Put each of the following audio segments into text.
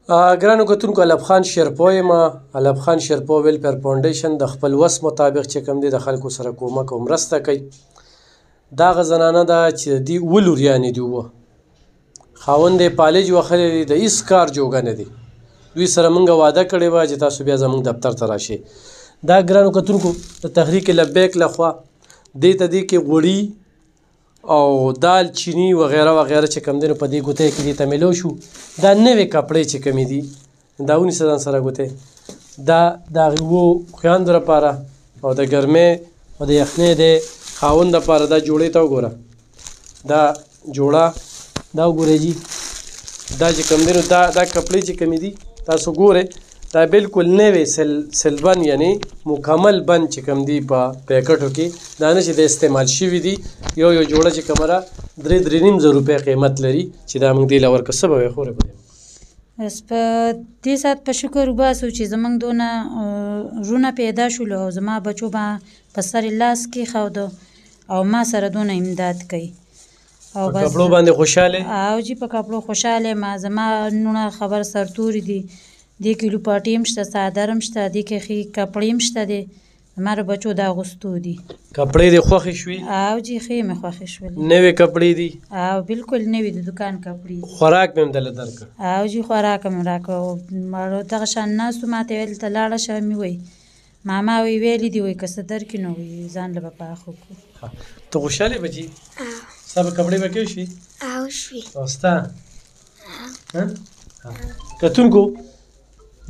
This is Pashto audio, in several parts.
ګرانو کتونکو علب خان شیرپو یم. علب خان شیرپو ویلفیر فاونډیشن د خپل وس مطابق چې کوم دی د خلکو سره کومک او مرسته کوي. دا هغه زنانه ده چې د دې اووه لوریانې دي، اووه خاوند یې پالج وهلی دی، د هېڅ کار جوګه نه دی. دوی سره موږ واده کړې وه چې تاسو بیا زموږ دفتر ته راشئ. دا ګرانو کتونکو د تحریک لبیک لخوا دې ته دې کې غوړي او دال چینی وغیره وغیره چې کوم دی نو په دې ګوتۍ کې دې ته میلو شو. دا نوې کپړې چې کومې دي دا ونیسه ځان سره ګوتۍ. دا د هغې اوو خویندو لپاره او د ګرمۍ او د یخنۍ د خاوند لپاره دا جوړې ته وګوره. دا جوړه دا وګورئ جي، دا چې کوم دی نو دا کپړې چې کومې دي تاسو ګورئ دا بالکل نوې سلبن یعنی مکمل بند چې کوم دی په پیکټو کې دا نه چې د استعمال شوي دي. یو جوړه چې کومه ده 3.5 روپۍ قیمت لري چې دا موږ دې له ورکړه. څه به وایې خورې به بس په دې ساعت په شکر وباسو چې زموږ دونه ورونه پیدا شولو او زما بچو به په سر لاس کېښوده او ما سره دونه امداد کوي. او په کپړو باندې خوشحاله او جي په کپړو خوشحاله ما زما نونه خبر سرتوري دي. دې کې لوپاټې هم شته، څادر هم شته، دې کې ښې کپړې هم شته دي. زما د بچو د اغوستو دي. کپړې دې خوښې شوې؟ او جي ښې مې خوښې شولې. نوې کپړې دي؟ او بالکل نوې د دکان کپړې دي. خوراک مې هم دله درکړ؟ او جي خوراک هم راکړه. دغه شان ناستو ما ته ویل ته لاړه شه مې وی ماما وی ویلي دي وی که څه درکړي نو وی ځان له به پاخه کړو. ته خوشحالې بچي؟ ستا به کپړې به ښې شوي؟ او شوي. او ستا؟ کتونکو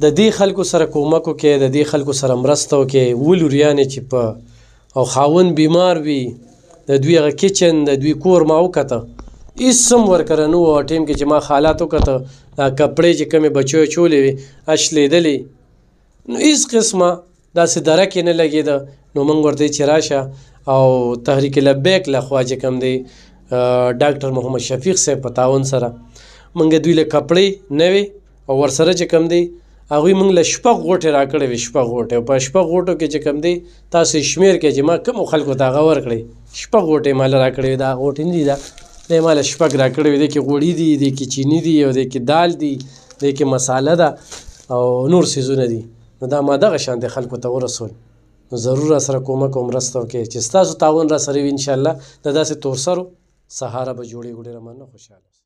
د دې خلکو سره کومک وکړئ، د دې خلکو سره مرسته وکړئ. اووه لوریانې چې په او خاوند بیمار وي د دوی هغه کچن د دوی کور ما وکته هېڅ هم ورکره نه وه. ټیم کې چې ما حالات وکته دا کپړې چې کومې بچیو چولې وې اشلېدلې نو هېڅ قسمه داسې درک یې نه لګېده. نو موږ ورته چې راشه او تحریک لبیک لخوا چې کوم دی ډاکټر محمد شفیق صاحب په تعاون سره موږ دوی له کپړې نوې او ورسره چې کوم دی هغوی موږ له شپږ غوټې راکړې وې. شپږ غوټې او په شپږ غوټو کې چې کوم دی تاسو یې شمېر کړئ چې ما کومو خلکو ته هغه ورکړئ. شپږ غوټې ما له راکړې وې. دا غوټې نه دي، دا یې ما له شپږ راکړې وې. دې کې غوړي دي، دې کې چیني دي او دې کې دال دي، دې کې مساله ده او نور څیزونه دي. نو دا ما دغه شان د خلکو ته ورسول. نو ضرور را سره کومک او مرسته وکړئ چې ستاسو تعاون را سره وي. انشاءالله د داسې تورسرو سهاره به جوړېږو. ډېره مننه، خوشحاله